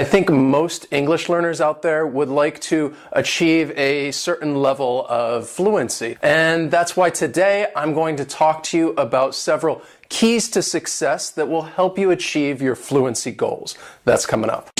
I think most English learners out there would like to achieve a certain level of fluency. And that's why today I'm going to talk to you about several keys to success that will help you achieve your fluency goals. That's coming up.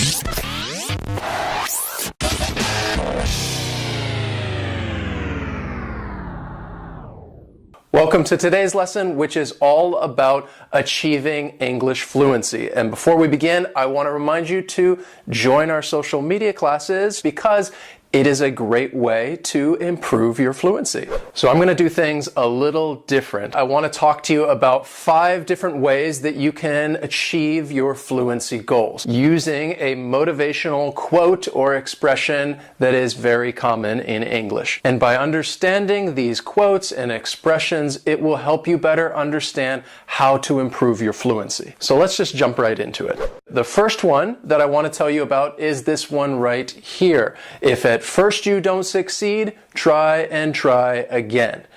Welcome to today's lesson, which is all about achieving English fluency. And before we begin, I want to remind you to join our social media classes because it is a great way to improve your fluency. So I'm going to do things a little different. I want to talk to you about 5 different ways that you can achieve your fluency goals using a motivational quote or expression that is very common in English. And by understanding these quotes and expressions, it will help you better understand how to improve your fluency. So let's just jump right into it. The first one that I want to tell you about is this one right here. If at first you don't succeed, try and try again.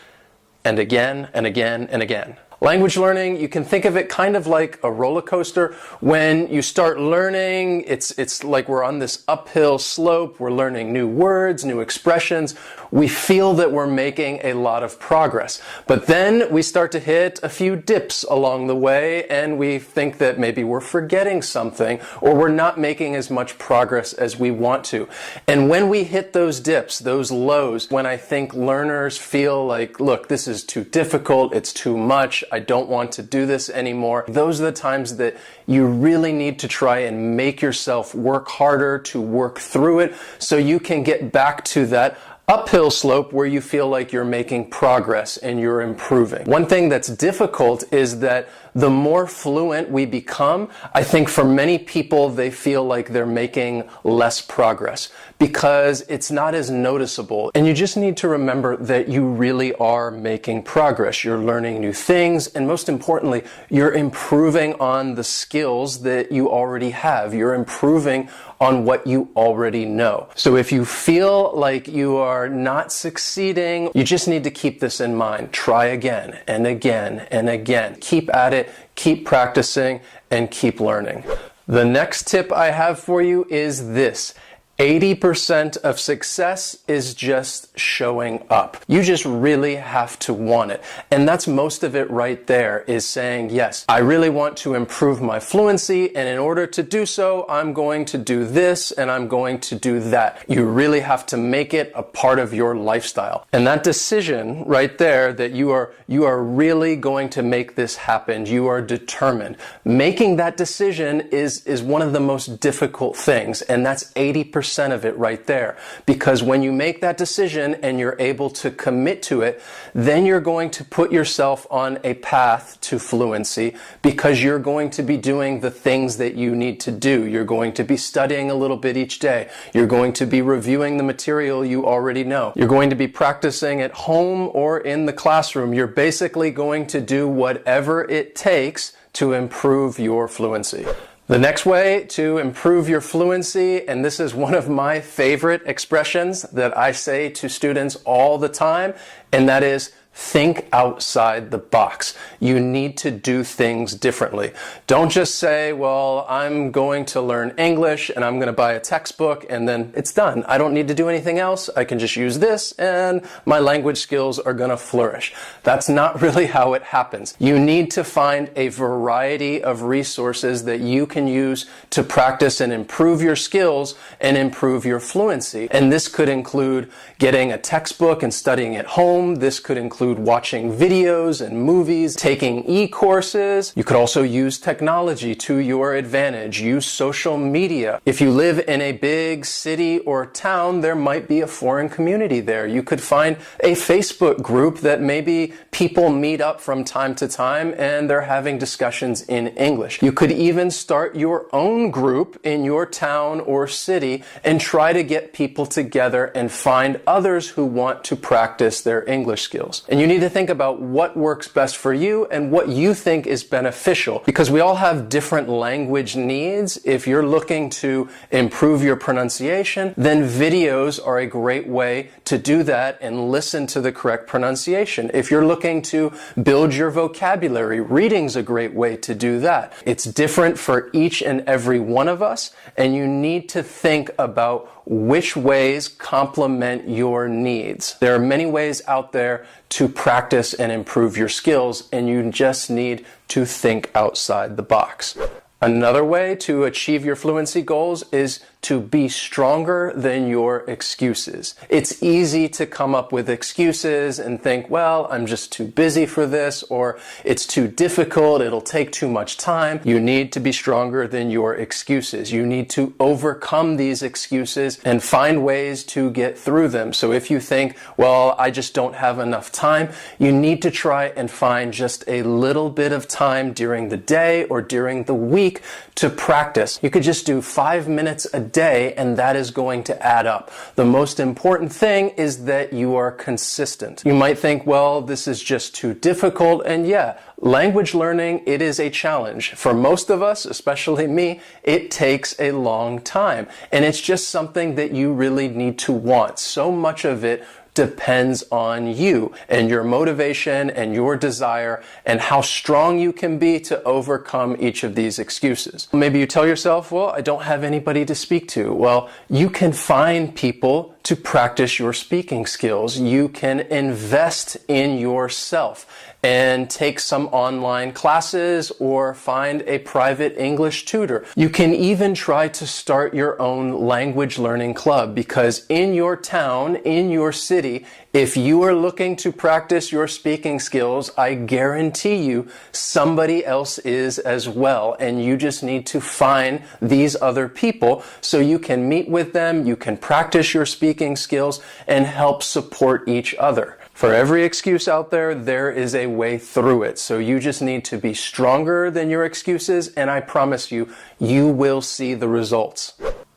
And again, and again, and again. Language learning, you can think of it kind of like a roller coaster. When you start learning, it's like we're on this uphill slope. We're learning new words, new expressions. We feel that we're making a lot of progress. But then we start to hit a few dips along the way, and we think that maybe we're forgetting something or we're not making as much progress as we want to. And when we hit those dips, those lows, when I think learners feel like, look, this is too difficult, it's too much, I don't want to do this anymore. Those are the times that you really need to try and make yourself work harder to work through it so you can get back to that uphill slope where you feel like you're making progress and you're improving. One thing that's difficult is that the more fluent we become, I think for many people they feel like they're making less progress because it's not as noticeable. And you just need to remember that you really are making progress. You're learning new things, and most importantly, you're improving on the skills that you already have. You're improving on what you already know. So if you feel like you are not succeeding, you just need to keep this in mind. Try again and again and again. Keep at it, keep practicing, and keep learning. The next tip I have for you is this. 80% of success is just showing up. You just really have to want it. And that's most of it right there, is saying, yes, I really want to improve my fluency, and in order to do so, I'm going to do this and I'm going to do that. You really have to make it a part of your lifestyle. And that decision right there, that you are really going to make this happen, you are determined. Making that decision is one of the most difficult things, and that's 80% of it right there. Because when you make that decision and you're able to commit to it, then you're going to put yourself on a path to fluency because you're going to be doing the things that you need to do. You're going to be studying a little bit each day. You're going to be reviewing the material you already know. You're going to be practicing at home or in the classroom. You're basically going to do whatever it takes to improve your fluency. The next way to improve your fluency, and this is one of my favorite expressions that I say to students all the time, and that is, think outside the box. You need to do things differently. Don't just say, well, I'm going to learn English and I'm going to buy a textbook and then it's done. I don't need to do anything else. I can just use this and my language skills are going to flourish. That's not really how it happens. You need to find a variety of resources that you can use to practice and improve your skills and improve your fluency. And this could include getting a textbook and studying at home. This could include watching videos and movies, taking e-courses. You could also use technology to your advantage. Use social media. If you live in a big city or town, there might be a foreign community there. You could find a Facebook group that maybe people meet up from time to time and they're having discussions in English. You could even start your own group in your town or city and try to get people together and find others who want to practice their English skills. And you need to think about what works best for you and what you think is beneficial, because we all have different language needs. If you're looking to improve your pronunciation, then videos are a great way to do that and listen to the correct pronunciation. If you're looking to build your vocabulary, reading's a great way to do that. It's different for each and every one of us, and you need to think about which ways complement your needs. There are many ways out there to practice and improve your skills, and you just need to think outside the box. Another way to achieve your fluency goals is to be stronger than your excuses. It's easy to come up with excuses and think, well, I'm just too busy for this, or it's too difficult, it'll take too much time. You need to be stronger than your excuses. You need to overcome these excuses and find ways to get through them. So if you think, well, I just don't have enough time, you need to try and find just a little bit of time during the day or during the week to practice. You could just do 5 minutes a day, and that is going to add up. The most important thing is that you are consistent. You might think, well, this is just too difficult, and yeah, language learning, it is a challenge. For most of us, especially me, it takes a long time, and it's just something that you really need to want. So much of it depends on you and your motivation and your desire and how strong you can be to overcome each of these excuses. Maybe you tell yourself, well, I don't have anybody to speak to. Well, you can find people to practice your speaking skills. You can invest in yourself and take some online classes or find a private English tutor. You can even try to start your own language learning club, because in your town, in your city, if you are looking to practice your speaking skills, I guarantee you somebody else is as well, and you just need to find these other people so you can meet with them, you can practice your speaking skills, and help support each other. For every excuse out there, there is a way through it. So you just need to be stronger than your excuses, and I promise you, you will see the results.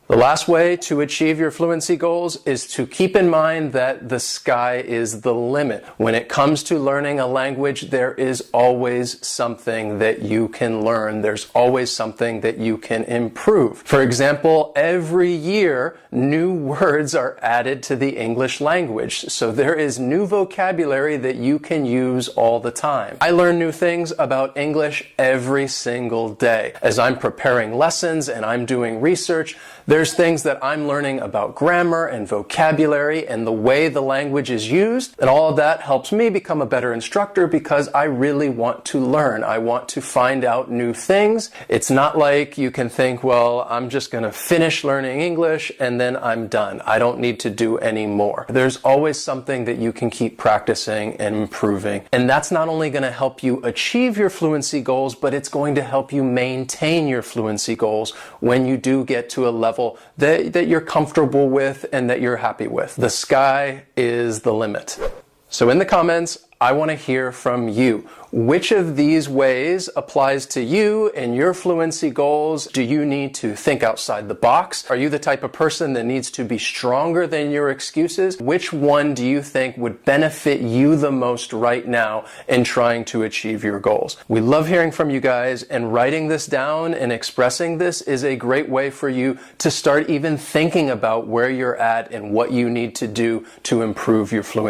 The last way to achieve your fluency goals is to keep in mind that the sky is the limit. When it comes to learning a language, there is always something that you can learn. There's always something that you can improve. For example, every year, new words are added to the English language. So there is new vocabulary that you can use all the time. I learn new things about English every single day. As I'm preparing lessons and I'm doing research, there's things that I'm learning about grammar and vocabulary and the way the language is used, and all of that helps me become a better instructor because I really want to learn. I want to find out new things. It's not like you can think, well, I'm just going to finish learning English and then I'm done. I don't need to do any more. There's always something that you can keep practicing and improving, and that's not only going to help you achieve your fluency goals, but it's going to help you maintain your fluency goals when you do get to a level that you're comfortable with and that you're happy with. The sky is the limit. So in the comments, I want to hear from you. Which of these ways applies to you and your fluency goals? Do you need to think outside the box? Are you the type of person that needs to be stronger than your excuses? Which one do you think would benefit you the most right now in trying to achieve your goals? We love hearing from you guys, and writing this down and expressing this is a great way for you to start even thinking about where you're at and what you need to do to improve your fluency.